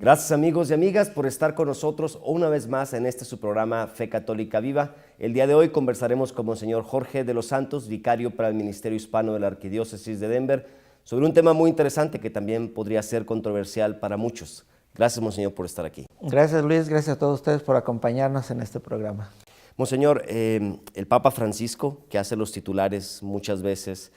Gracias amigos y amigas por estar con nosotros una vez más en este su programa Fe Católica Viva. El día de hoy conversaremos con Monseñor Jorge de los Santos, vicario para el Ministerio Hispano de la Arquidiócesis de Denver, sobre un tema muy interesante que también podría ser controversial para muchos. Gracias, Monseñor, por estar aquí. Gracias, Luis. Gracias a todos ustedes por acompañarnos en este programa. Monseñor, el Papa Francisco, que hace los titulares muchas veces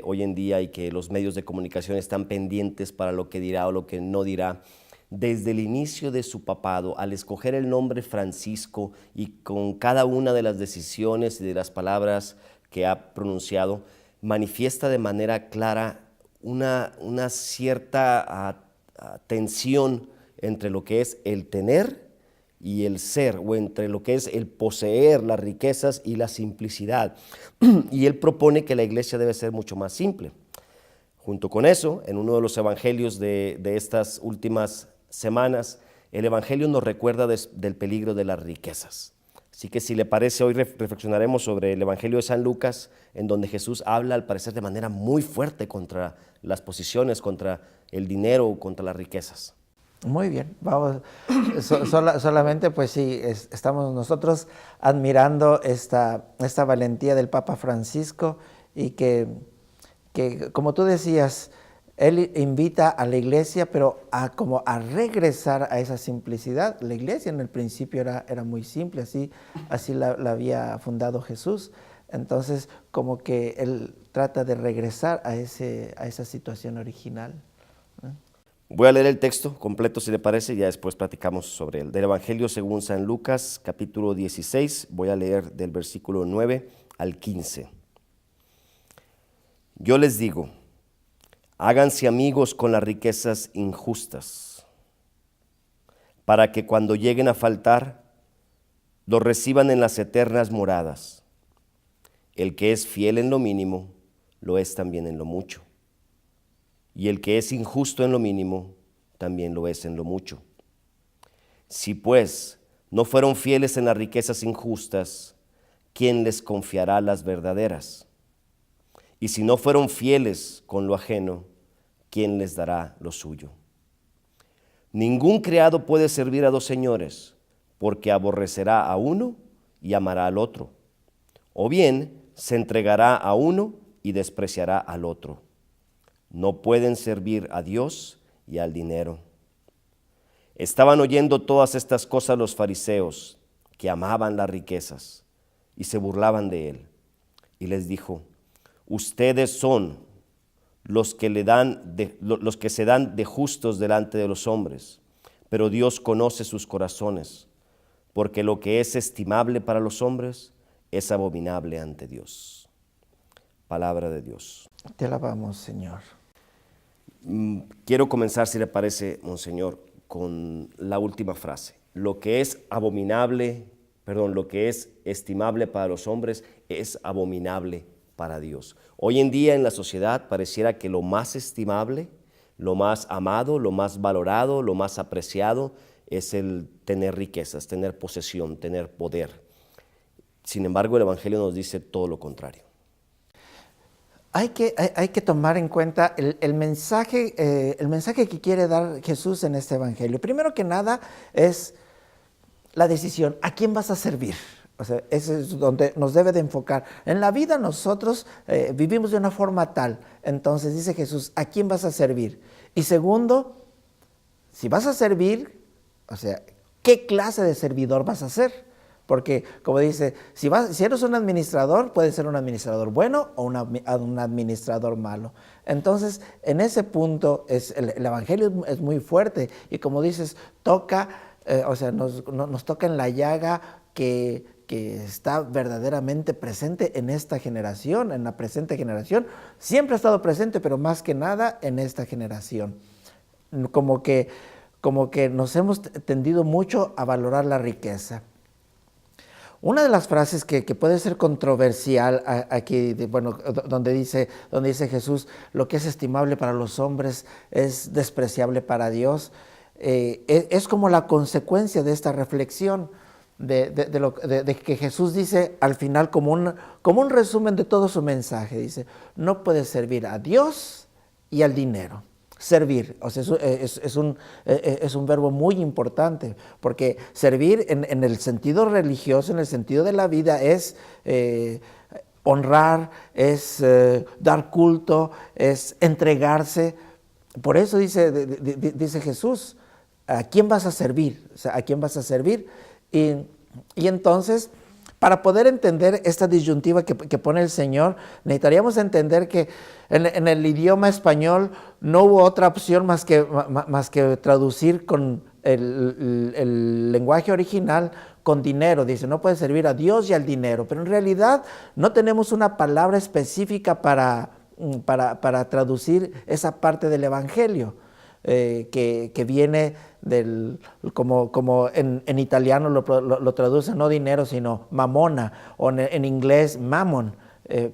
hoy en día y que los medios de comunicación están pendientes para lo que dirá o lo que no dirá, desde el inicio de su papado, al escoger el nombre Francisco y con cada una de las decisiones y de las palabras que ha pronunciado, manifiesta de manera clara una cierta tensión entre lo que es el tener y el ser, o entre lo que es el poseer las riquezas y la simplicidad. Y él propone que la iglesia debe ser mucho más simple. Junto con eso, en uno de los evangelios de estas últimas semanas, el evangelio nos recuerda del peligro de las riquezas. Así que si le parece, hoy reflexionaremos sobre el evangelio de San Lucas, en donde Jesús habla al parecer de manera muy fuerte contra las posiciones, contra el dinero, contra las riquezas. Muy bien, vamos, solamente pues sí, estamos nosotros admirando esta valentía del Papa Francisco y que como tú decías, él invita a la iglesia, pero como a regresar a esa simplicidad. La iglesia en el principio era muy simple, así la había fundado Jesús. Entonces, como que él trata de regresar a esa situación original. Voy a leer el texto completo, si le parece, y ya después platicamos sobre él. Del Evangelio según San Lucas, capítulo 16, voy a leer del versículo 9 al 15. Yo les digo, háganse amigos con las riquezas injustas, para que cuando lleguen a faltar, los reciban en las eternas moradas. El que es fiel en lo mínimo, lo es también en lo mucho. Y el que es injusto en lo mínimo, también lo es en lo mucho. Si pues no fueron fieles en las riquezas injustas, ¿quién les confiará las verdaderas? Y si no fueron fieles con lo ajeno, ¿quién les dará lo suyo? Ningún criado puede servir a dos señores, porque aborrecerá a uno y amará al otro. O bien se entregará a uno y despreciará al otro. No pueden servir a Dios y al dinero. Estaban oyendo todas estas cosas los fariseos, que amaban las riquezas, y se burlaban de él. Y les dijo, ustedes son los que se dan de justos delante de los hombres, pero Dios conoce sus corazones, porque lo que es estimable para los hombres es abominable ante Dios. Palabra de Dios. Te alabamos, Señor. Quiero comenzar, si le parece, Monseñor, con la última frase. Lo que es estimable para los hombres es abominable para Dios. Hoy en día en la sociedad pareciera que lo más estimable, lo más amado, lo más valorado, lo más apreciado es el tener riquezas, tener posesión, tener poder. Sin embargo, el Evangelio nos dice todo lo contrario. Hay que tomar en cuenta el mensaje que quiere dar Jesús en este evangelio. Primero que nada es la decisión, ¿a quién vas a servir? O sea, eso es donde nos debe de enfocar. En la vida nosotros vivimos de una forma tal, entonces dice Jesús, ¿a quién vas a servir? Y segundo, si vas a servir, o sea, ¿qué clase de servidor vas a ser? Porque, como dice, si eres un administrador, puedes ser un administrador bueno o un administrador malo. Entonces, en ese punto, el Evangelio es muy fuerte. Y como dices, nos toca en la llaga que está verdaderamente presente en esta generación, en la presente generación. Siempre ha estado presente, pero más que nada en esta generación. Como que nos hemos tendido mucho a valorar la riqueza. Una de las frases que puede ser controversial aquí, donde dice Jesús, lo que es estimable para los hombres es despreciable para Dios, es como la consecuencia de esta reflexión, de que Jesús dice al final como un resumen de todo su mensaje, dice, no puedes servir a Dios y al dinero. servir. O sea, es un verbo muy importante, porque servir en el sentido religioso, en el sentido de la vida, es honrar, es dar culto, es entregarse. Por eso dice Jesús, ¿a quién vas a servir? O sea, ¿a quién vas a servir? Y entonces, para poder entender esta disyuntiva que pone el Señor, necesitaríamos entender que en el idioma español no hubo otra opción más que traducir con el lenguaje original con dinero. Dice, no puede servir a Dios y al dinero, pero en realidad no tenemos una palabra específica para traducir esa parte del Evangelio. Que viene como en italiano lo traducen no dinero, sino mamona, o en inglés mammon,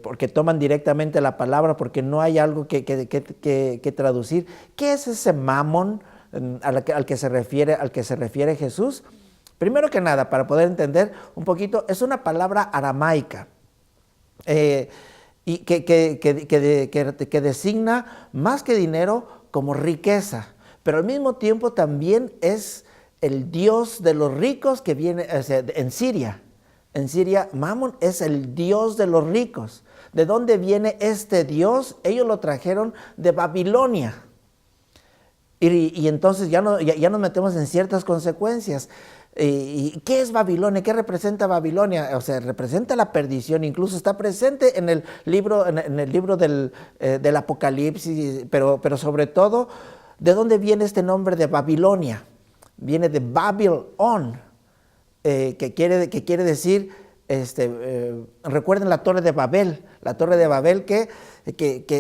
porque toman directamente la palabra, porque no hay algo que traducir. ¿Qué es ese mammon al que se refiere Jesús? Primero que nada, para poder entender un poquito, es una palabra aramaica, y que designa más que dinero como riqueza, pero al mismo tiempo también es el Dios de los ricos que viene, o sea, en Siria. En Siria, Mammon es el Dios de los ricos. ¿De dónde viene este Dios? Ellos lo trajeron de Babilonia. Y entonces ya nos metemos en ciertas consecuencias. ¿Y qué es Babilonia? ¿Qué representa Babilonia? O sea, representa la perdición, incluso está presente en el libro del Apocalipsis, pero sobre todo, ¿de dónde viene este nombre de Babilonia? Viene de Babylon, que quiere decir, recuerden la Torre de Babel que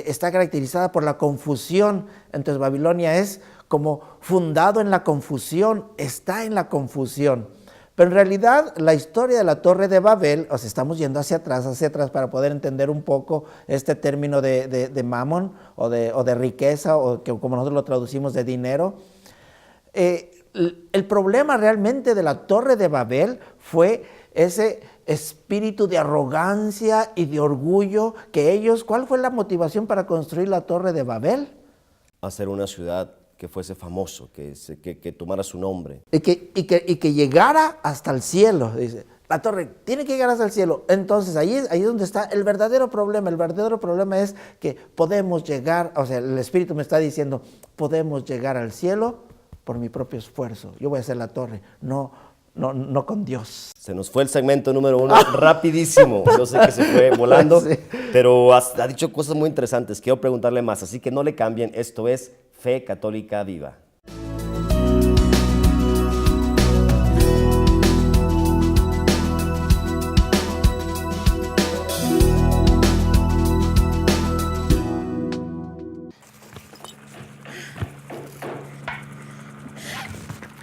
está caracterizada por la confusión. Entonces Babilonia es como fundado en la confusión, está en la confusión. Pero en realidad la historia de la Torre de Babel, o sea, estamos yendo hacia atrás para poder entender un poco este término de mammon o de riqueza, o que como nosotros lo traducimos de dinero. El problema realmente de la Torre de Babel fue ese espíritu de arrogancia y de orgullo que ellos, ¿cuál fue la motivación para construir la Torre de Babel? Hacer una ciudad que fuese famoso, que tomara su nombre. Y que llegara hasta el cielo, dice. La torre tiene que llegar hasta el cielo. Entonces ahí es donde está el verdadero problema. El verdadero problema es que podemos llegar, o sea, el Espíritu me está diciendo, podemos llegar al cielo por mi propio esfuerzo. Yo voy a hacer la torre, no con Dios. Se nos fue el segmento número 1 rapidísimo. Yo sé que se fue volando, sí, pero ha dicho cosas muy interesantes. Quiero preguntarle más, así que no le cambien. Esto es Fe Católica Viva.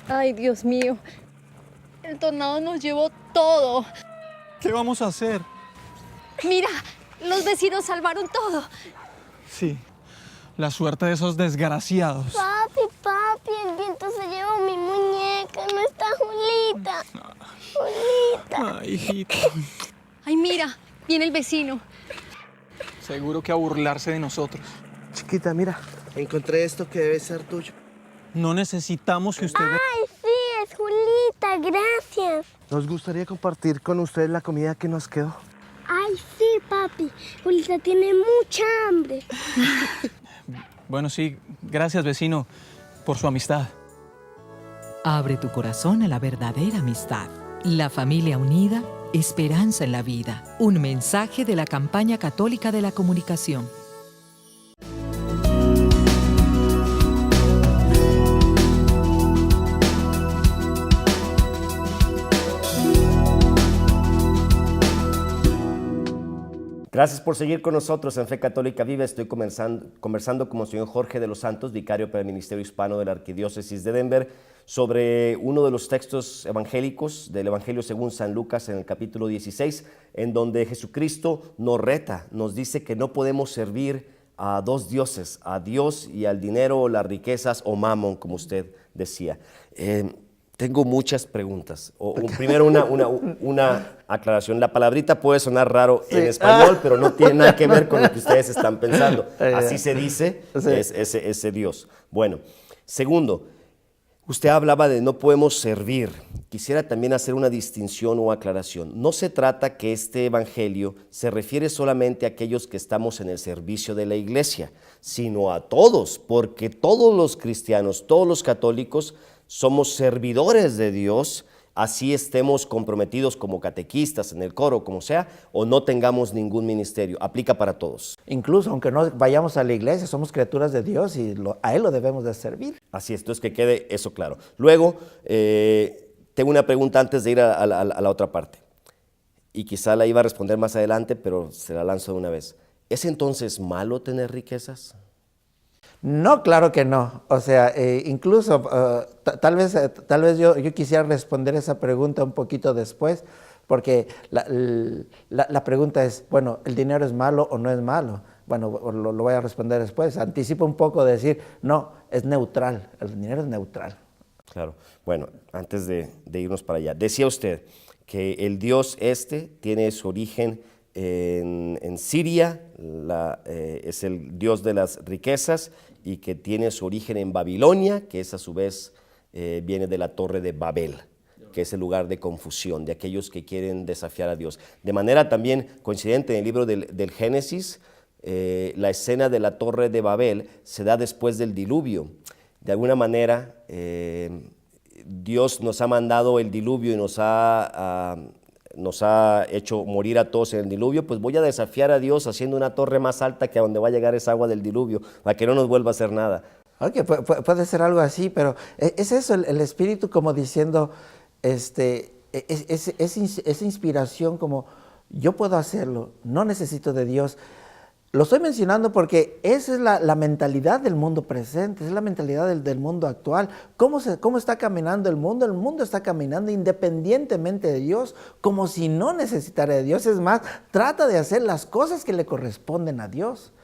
Ay, Dios mío. El tornado nos llevó todo. ¿Qué vamos a hacer? Mira, los vecinos salvaron todo. Sí, la suerte de esos desgraciados. Papi, el viento se llevó mi muñeca. No está Julita. Julita. Ay, hijita. Ay, mira, viene el vecino. Seguro que a burlarse de nosotros. Chiquita, mira, encontré esto que debe ser tuyo. No necesitamos que usted... Ay, sí, es Julita, gracias. Nos gustaría compartir con ustedes la comida que nos quedó. Ay, sí, papi. Julita tiene mucha hambre. Bueno, sí, gracias, vecino, por su amistad. Abre tu corazón a la verdadera amistad. La familia unida, esperanza en la vida. Un mensaje de la campaña católica de la comunicación. Gracias por seguir con nosotros en Fe Católica Viva. Estoy conversando con Monseñor Jorge de los Santos, vicario para el Ministerio Hispano de la Arquidiócesis de Denver, sobre uno de los textos evangélicos del Evangelio según San Lucas en el capítulo 16, en donde Jesucristo nos reta, nos dice que no podemos servir a dos dioses, a Dios y al dinero, las riquezas o mamón, como usted decía. Tengo muchas preguntas. Primero una aclaración. La palabrita puede sonar raro en español, pero no tiene nada que ver con lo que ustedes están pensando. Así se dice, es ese Dios. Bueno, segundo, usted hablaba de no podemos servir. Quisiera también hacer una distinción o aclaración. No se trata que este evangelio se refiere solamente a aquellos que estamos en el servicio de la iglesia, sino a todos, porque todos los cristianos, todos los católicos, somos servidores de Dios, así estemos comprometidos como catequistas en el coro, como sea, o no tengamos ningún ministerio. Aplica para todos. Incluso aunque no vayamos a la iglesia, somos criaturas de Dios y a Él lo debemos de servir. Así es, entonces que quede eso claro. Luego, tengo una pregunta antes de ir a la otra parte. Y quizá la iba a responder más adelante, pero se la lanzo de una vez. ¿Es entonces malo tener riquezas? No, claro que no. O sea, incluso tal vez yo quisiera responder esa pregunta un poquito después, porque la pregunta es, bueno, ¿el dinero es malo o no es malo? Bueno, lo voy a responder después. Anticipo un poco de decir, no, es neutral, el dinero es neutral. Claro. Bueno, antes de irnos para allá, decía usted que el Dios tiene su origen en Siria, es el Dios de las riquezas, y que tiene su origen en Babilonia, que es a su vez viene de la Torre de Babel, que es el lugar de confusión, de aquellos que quieren desafiar a Dios. De manera también coincidente en el libro del Génesis, la escena de la Torre de Babel se da después del diluvio. De alguna manera, Dios nos ha mandado el diluvio y nos ha hecho morir a todos en el diluvio, pues voy a desafiar a Dios haciendo una torre más alta que a donde va a llegar esa agua del diluvio, para que no nos vuelva a hacer nada. Ok, puede ser algo así, pero es eso, el espíritu como diciendo, esa inspiración como yo puedo hacerlo, no necesito de Dios. Lo estoy mencionando porque esa es la mentalidad del mundo presente, es la mentalidad del mundo actual. ¿Cómo está caminando el mundo? El mundo está caminando independientemente de Dios, como si no necesitara de Dios. Es más, trata de hacer las cosas que le corresponden a Dios.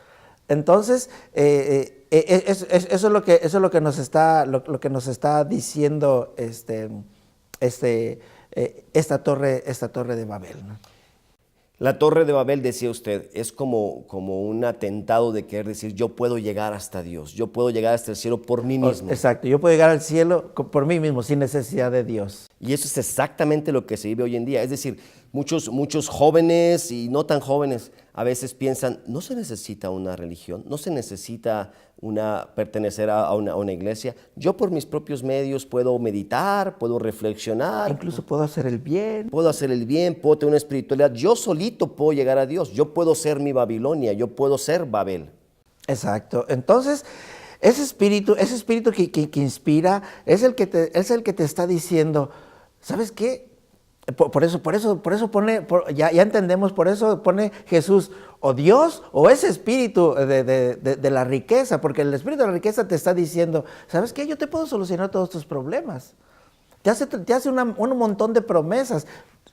Entonces, eso es lo que nos está diciendo esta torre de Babel, ¿no? La Torre de Babel, decía usted, es como un atentado de querer decir, yo puedo llegar hasta Dios, yo puedo llegar hasta el cielo por mí mismo. Exacto, yo puedo llegar al cielo por mí mismo, sin necesidad de Dios. Y eso es exactamente lo que se vive hoy en día. Es decir, muchos jóvenes y no tan jóvenes a veces piensan, no se necesita una religión, no se necesita pertenecer a una iglesia. Yo por mis propios medios puedo meditar, puedo reflexionar. Incluso puedo hacer el bien. Puedo hacer el bien, puedo tener una espiritualidad. Yo solito puedo llegar a Dios. Yo puedo ser mi Babilonia, yo puedo ser Babel. Exacto. Entonces, ese espíritu que inspira es el que te está diciendo, ¿sabes qué? Por eso pone, ya entendemos, por eso pone Jesús o Dios o ese espíritu de la riqueza, porque el espíritu de la riqueza te está diciendo, ¿sabes qué? Yo te puedo solucionar todos tus problemas. Te hace un montón de promesas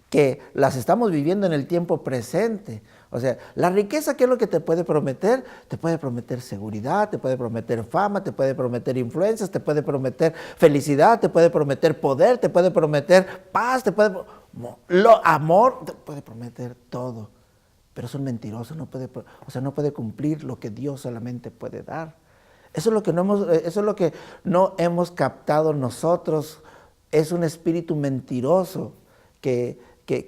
que las estamos viviendo en el tiempo presente. O sea, la riqueza, ¿qué es lo que te puede prometer? Te puede prometer seguridad, te puede prometer fama, te puede prometer influencias, te puede prometer felicidad, te puede prometer poder, te puede prometer paz, amor, te puede prometer todo. Pero es un mentiroso, no puede cumplir lo que Dios solamente puede dar. Eso es lo que no hemos captado nosotros. Es un espíritu mentiroso que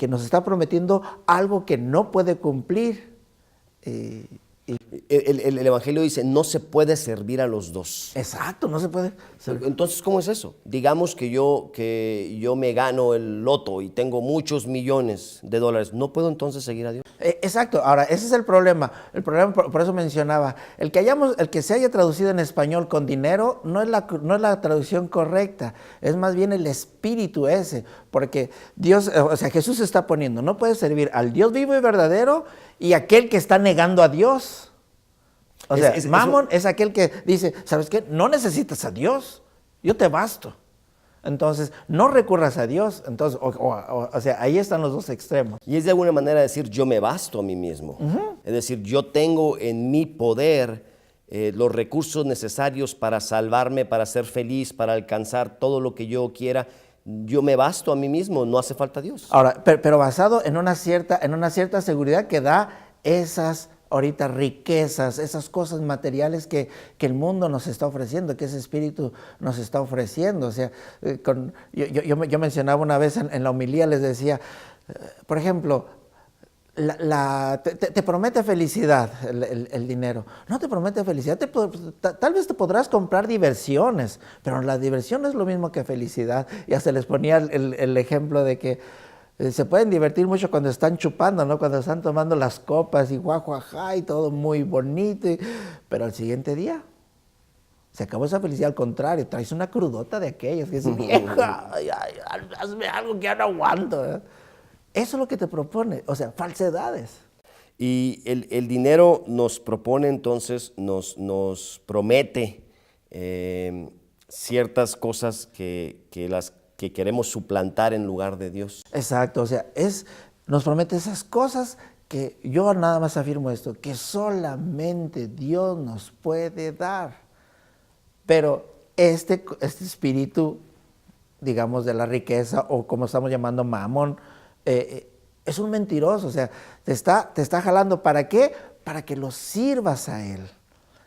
nos está prometiendo algo que no puede cumplir. El Evangelio dice, no se puede servir a los dos. Exacto, no se puede servir. Entonces, ¿cómo es eso? Digamos que yo me gano el loto y tengo muchos millones de dólares. ¿No puedo entonces seguir a Dios? Exacto. Ahora, ese es el problema. El problema, por eso mencionaba, el que se haya traducido en español con dinero no es la traducción correcta. Es más bien el espíritu ese. Porque Dios, Jesús está poniendo, no puedes servir al Dios vivo y verdadero y aquel que está negando a Dios. Mamón es aquel que dice, ¿sabes qué? No necesitas a Dios, yo te basto. Entonces, no recurras a Dios. Entonces, ahí están los dos extremos. Y es de alguna manera decir, yo me basto a mí mismo. Es decir, yo tengo en mi poder los recursos necesarios para salvarme, para ser feliz, para alcanzar todo lo que yo quiera. yo me basto a mí mismo, no hace falta Dios. Ahora, pero basado en una cierta seguridad que da esas ahorita riquezas, esas cosas materiales que el mundo nos está ofreciendo, que ese espíritu nos está ofreciendo. O sea, yo mencionaba una vez en la homilía, les decía, por ejemplo, te promete felicidad el dinero. No te promete felicidad, tal vez te podrás comprar diversiones, pero la diversión no es lo mismo que felicidad. Ya se les ponía el ejemplo de que se pueden divertir mucho cuando están chupando, ¿no? Cuando están tomando las copas y guajuajá y todo muy bonito, pero al siguiente día se acabó esa felicidad. Al contrario, traes una crudota de aquellas que es vieja, hazme algo que ya no aguanto, ¿eh? Eso es lo que te propone, o sea, falsedades. Y el dinero nos propone entonces, nos promete ciertas cosas que queremos suplantar en lugar de Dios. Exacto, o sea, nos promete esas cosas que yo nada más afirmo esto, que solamente Dios nos puede dar. Pero este espíritu, digamos, de la riqueza, o como estamos llamando mamón, es un mentiroso, o sea, te está jalando. ¿Para qué? Para que lo sirvas a él.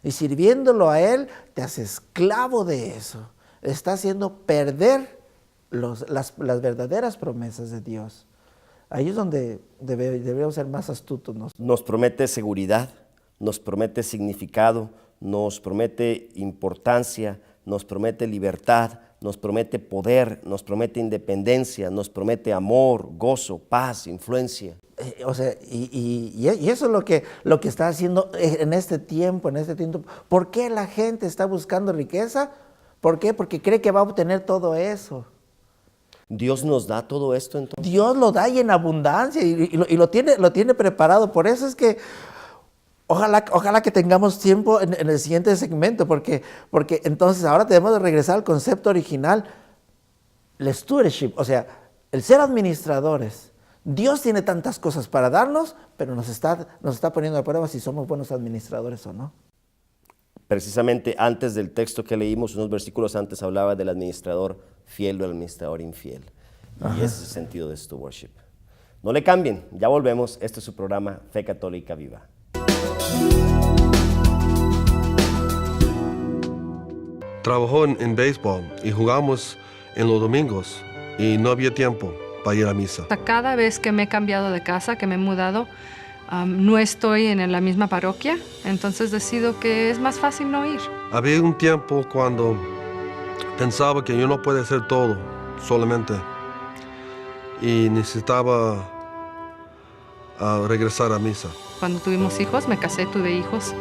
Y sirviéndolo a él, te haces esclavo de eso. Está haciendo perder las verdaderas promesas de Dios. Ahí es donde debemos ser más astutos. Nos promete seguridad, nos promete significado, nos promete importancia, nos promete libertad, nos promete poder, nos promete independencia, nos promete amor, gozo, paz, influencia. O sea, y eso es lo que está haciendo en este tiempo. ¿Por qué la gente está buscando riqueza? ¿Por qué? Porque cree que va a obtener todo eso. ¿Dios nos da todo esto entonces? Dios lo da y en abundancia y lo tiene preparado. Por eso es que ojalá que tengamos tiempo en el siguiente segmento, porque entonces ahora tenemos de regresar al concepto original, el stewardship, o sea, el ser administradores. Dios tiene tantas cosas para darnos, pero nos está poniendo a prueba si somos buenos administradores o no. Precisamente antes del texto que leímos, unos versículos antes, hablaba del administrador fiel o el administrador infiel. Ajá. Y ese es el sentido de stewardship. No le cambien, ya volvemos. Este es su programa Fe Católica Viva. Trabajó en béisbol y jugamos en los domingos y no había tiempo para ir a misa. Cada vez que me he cambiado de casa, que me he mudado, no estoy en la misma parroquia, entonces decido que es más fácil no ir. Había un tiempo cuando pensaba que yo no podía hacer todo solamente y necesitaba regresar a misa. Cuando tuvimos hijos, me casé, tuve hijos,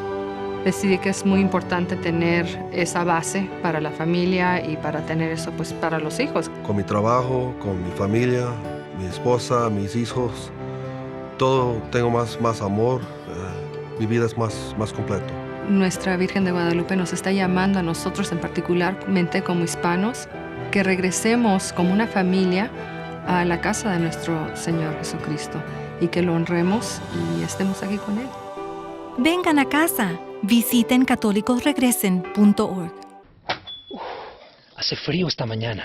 decidí que es muy importante tener esa base para la familia y para tener eso pues para los hijos. Con mi trabajo, con mi familia, mi esposa, mis hijos, todo tengo más amor, mi vida es más completo. Nuestra Virgen de Guadalupe nos está llamando a nosotros en particularmente como hispanos que regresemos como una familia a la casa de nuestro Señor Jesucristo y que lo honremos y estemos aquí con Él. Vengan a casa, visiten católicosregresen.org. Hace frío esta mañana.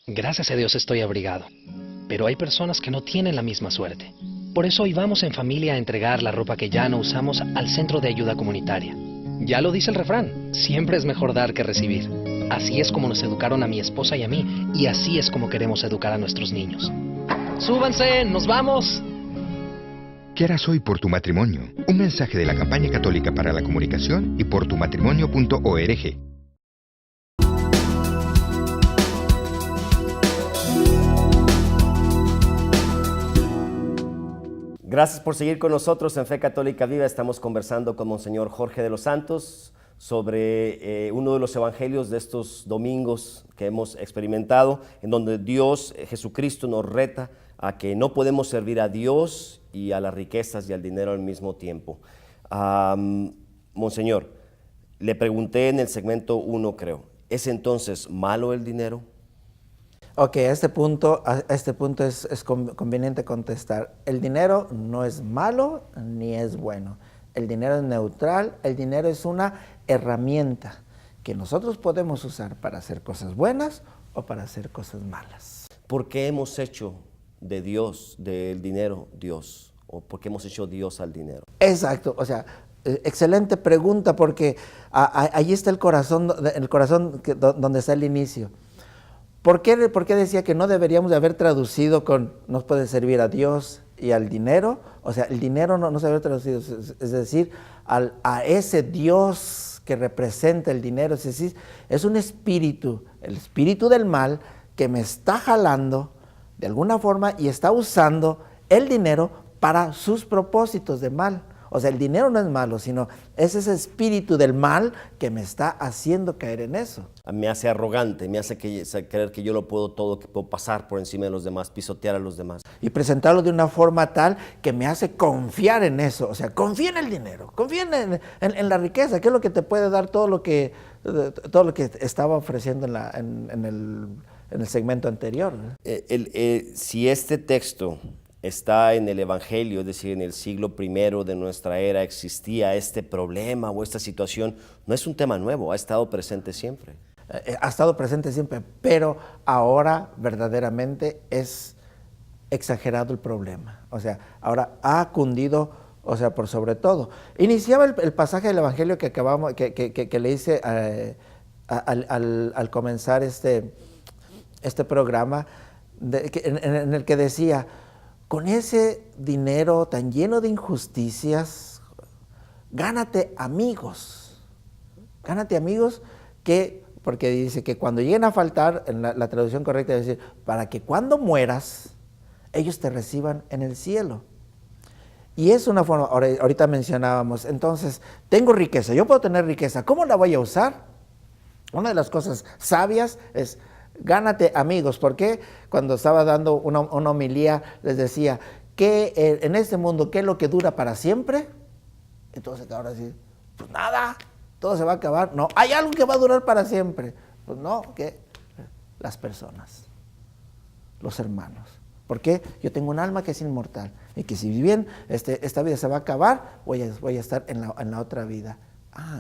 Gracias a Dios estoy abrigado. Pero hay personas que no tienen la misma suerte. Por eso hoy vamos en familia a entregar la ropa que ya no usamos al Centro de Ayuda Comunitaria. Ya lo dice el refrán, siempre es mejor dar que recibir. Así es como nos educaron a mi esposa y a mí, y así es como queremos educar a nuestros niños. ¡Súbanse! ¡Nos vamos! ¿Qué harás hoy por tu matrimonio? Un mensaje de la Campaña Católica para la Comunicación y por tumatrimonio.org. Gracias por seguir con nosotros en Fe Católica Viva. Estamos conversando con Monseñor Jorge de los Santos sobre uno de los evangelios de estos domingos que hemos experimentado, en donde Dios, Jesucristo, nos reta a que no podemos servir a Dios y a las riquezas y al dinero al mismo tiempo. Monseñor, le pregunté en el segmento 1, creo, ¿es entonces malo el dinero? Ok, a este punto es conveniente contestar. El dinero no es malo ni es bueno. El dinero es neutral, el dinero es una herramienta que nosotros podemos usar para hacer cosas buenas o para hacer cosas malas. ¿Por qué hemos hecho de Dios, del dinero, Dios? ¿O por qué hemos hecho Dios al dinero? Exacto, o sea, excelente pregunta, porque ahí está el corazón donde está el inicio. ¿Por qué decía que no deberíamos de haber traducido con nos puede servir a Dios y al dinero? O sea, el dinero no se debe haber traducido, es decir, a ese Dios que representa el dinero, es decir, es un espíritu, el espíritu del mal que me está jalando de alguna forma y está usando el dinero para sus propósitos de mal. O sea, el dinero no es malo, sino es ese espíritu del mal que me está haciendo caer en eso. Me hace arrogante, me hace creer que yo lo puedo todo, que puedo pasar por encima de los demás, pisotear a los demás. Y presentarlo de una forma tal que me hace confiar en eso. O sea, confía en el dinero, confía en la riqueza, que es lo que te puede dar todo lo que estaba ofreciendo en el segmento anterior. Si este texto está en el Evangelio, es decir, en el siglo I de nuestra era, existía este problema o esta situación, no es un tema nuevo, ha estado presente siempre. Ha estado presente siempre, pero ahora verdaderamente es exagerado el problema. O sea, ahora ha cundido, o sea, por sobre todo. Iniciaba el pasaje del Evangelio que acabamos, que le hice al comenzar este programa, en el que decía, con ese dinero tan lleno de injusticias, gánate amigos porque dice que cuando lleguen a faltar, en la traducción correcta es decir, para que cuando mueras, ellos te reciban en el cielo. Y es una forma, ahorita mencionábamos, entonces, tengo riqueza, yo puedo tener riqueza, ¿cómo la voy a usar? Una de las cosas sabias es, gánate amigos. ¿Por qué? Cuando estaba dando una homilía, les decía, que en este mundo, ¿qué es lo que dura para siempre? Entonces ahora sí, pues nada, todo se va a acabar. No, hay algo que va a durar para siempre. Pues no, ¿qué? Las personas, los hermanos. ¿Por qué? Yo tengo un alma que es inmortal y que si bien esta vida se va a acabar, voy a estar en la otra vida.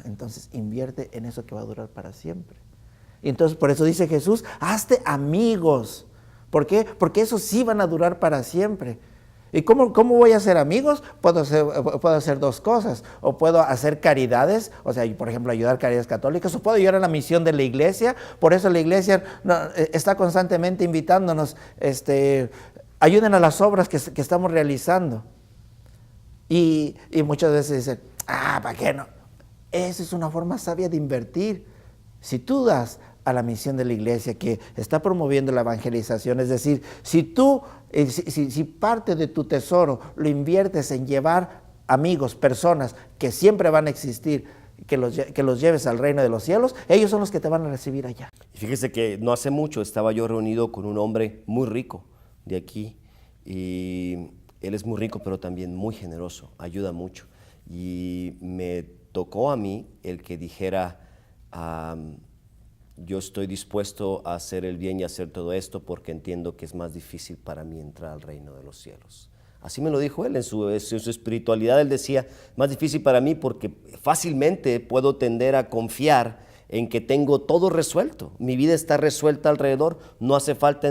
Entonces invierte en eso que va a durar para siempre. Y entonces por eso dice Jesús, hazte amigos. ¿Por qué? Porque esos sí van a durar para siempre. ¿Y cómo voy a hacer amigos? Puedo hacer dos cosas. O puedo hacer caridades, o sea, por ejemplo, ayudar a caridades católicas, o puedo ayudar a la misión de la iglesia. Por eso la iglesia está constantemente invitándonos, ayuden a las obras que estamos realizando. Y muchas veces dicen, ¿para qué no? Esa es una forma sabia de invertir. Si tú das a la misión de la iglesia que está promoviendo la evangelización, es decir, si parte de tu tesoro lo inviertes en llevar amigos, personas que siempre van a existir, que los lleves al reino de los cielos, ellos son los que te van a recibir allá. Y fíjese que no hace mucho estaba yo reunido con un hombre muy rico de aquí, y él es muy rico pero también muy generoso, ayuda mucho, y me tocó a mí el que dijera, yo estoy dispuesto a hacer el bien y hacer todo esto porque entiendo que es más difícil para mí entrar al reino de los cielos. Así me lo dijo él en su espiritualidad. Él decía, más difícil para mí porque fácilmente puedo tender a confiar en que tengo todo resuelto. Mi vida está resuelta alrededor, no hace falta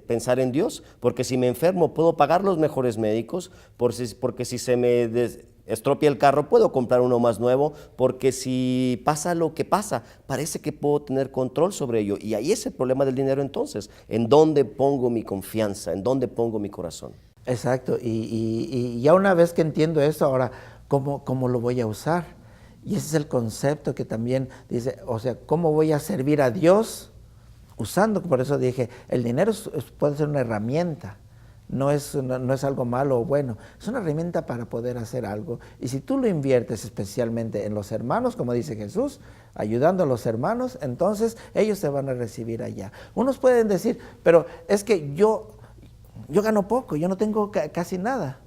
pensar en Dios, porque si me enfermo puedo pagar los mejores médicos, porque si se me estropia el carro, puedo comprar uno más nuevo, porque si pasa lo que pasa, parece que puedo tener control sobre ello. Y ahí es el problema del dinero entonces. ¿En dónde pongo mi confianza? ¿En dónde pongo mi corazón? Exacto. Y ya una vez que entiendo eso, ahora, ¿cómo lo voy a usar? Y ese es el concepto que también dice, o sea, ¿cómo voy a servir a Dios? Usando, por eso dije, el dinero puede ser una herramienta. No es algo malo o bueno, es una herramienta para poder hacer algo. Y si tú lo inviertes especialmente en los hermanos, como dice Jesús, ayudando a los hermanos, entonces ellos te van a recibir allá. Unos pueden decir, pero es que yo gano poco, yo no tengo casi nada.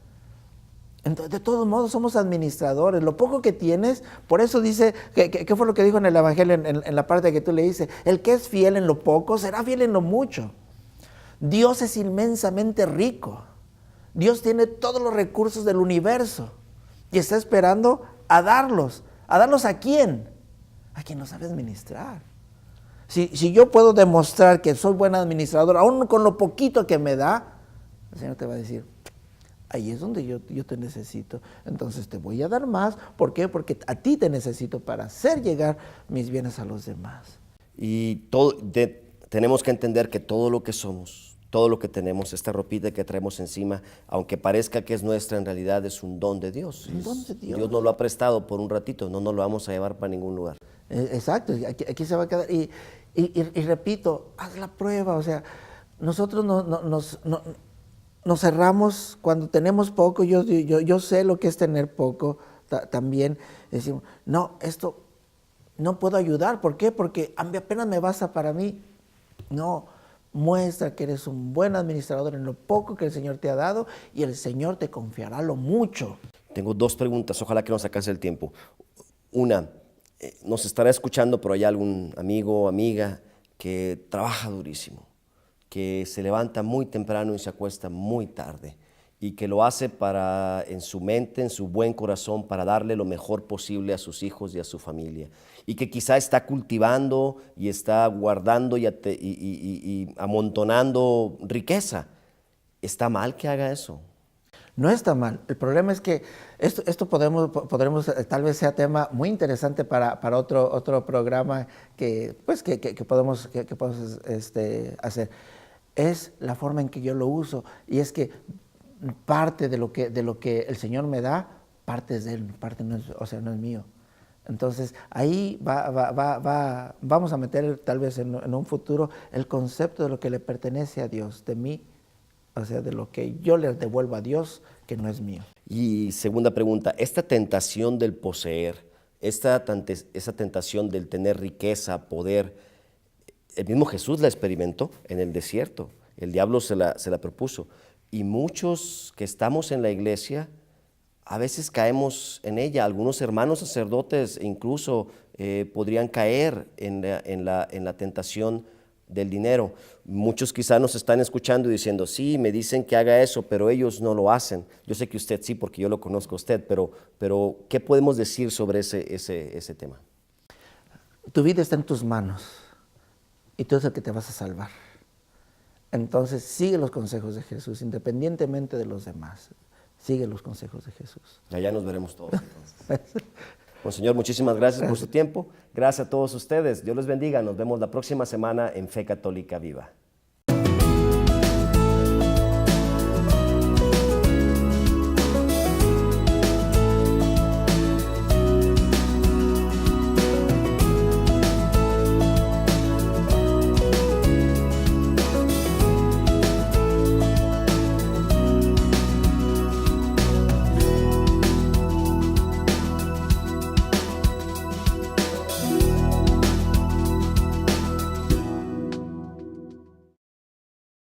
Entonces, de todos modos somos administradores, lo poco que tienes, por eso dice, ¿qué fue lo que dijo en el Evangelio en la parte que tú leíste? El que es fiel en lo poco, será fiel en lo mucho. Dios es inmensamente rico. Dios tiene todos los recursos del universo y está esperando a darlos. ¿A darlos a quién? A quien lo sabe administrar. Si yo puedo demostrar que soy buen administrador, aún con lo poquito que me da, el Señor te va a decir, ahí es donde yo te necesito. Entonces te voy a dar más. ¿Por qué? Porque a ti te necesito para hacer llegar mis bienes a los demás. Y tenemos que entender que todo lo que somos, todo lo que tenemos, esta ropita que traemos encima, aunque parezca que es nuestra, en realidad es un don de Dios. Un don de Dios. Dios nos lo ha prestado por un ratito, no nos lo vamos a llevar para ningún lugar. Exacto, aquí se va a quedar. Y repito, haz la prueba. O sea, nosotros nos cerramos cuando tenemos poco. Yo sé lo que es tener poco también. Decimos, no, esto no puedo ayudar. ¿Por qué? Porque apenas me basta para mí. No, muestra que eres un buen administrador en lo poco que el Señor te ha dado y el Señor te confiará lo mucho. Tengo 2 preguntas, ojalá que nos alcance el tiempo. Una, nos estará escuchando por allá algún amigo o amiga que trabaja durísimo, que se levanta muy temprano y se acuesta muy tarde y que lo hace en su mente, en su buen corazón, para darle lo mejor posible a sus hijos y a su familia. Y que quizá está cultivando y está guardando y amontonando riqueza. ¿Está mal que haga eso? No está mal. El problema es que esto podremos tal vez sea tema muy interesante para otro programa que podemos hacer. Es la forma en que yo lo uso, y es que parte de lo que el Señor me da, parte es de Él, parte no es mío. Entonces ahí vamos a meter tal vez en un futuro el concepto de lo que le pertenece a Dios, de mí, o sea, de lo que yo le devuelvo a Dios, que no es mío. Y segunda pregunta, esta tentación del poseer, esa tentación del tener riqueza, poder, el mismo Jesús la experimentó en el desierto, el diablo se la propuso. Y muchos que estamos en la iglesia, a veces caemos en ella. Algunos hermanos sacerdotes incluso podrían caer en la tentación del dinero. Muchos quizás nos están escuchando y diciendo, sí, me dicen que haga eso, pero ellos no lo hacen. Yo sé que usted sí, porque yo lo conozco a usted, pero ¿qué podemos decir sobre ese tema? Tu vida está en tus manos y tú es el que te vas a salvar. Entonces sigue los consejos de Jesús, independientemente de los demás. Sigue los consejos de Jesús. Allá nos veremos todos entonces. Bueno, Señor, muchísimas gracias por su tiempo. Gracias a todos ustedes. Dios les bendiga. Nos vemos la próxima semana en Fe Católica Viva.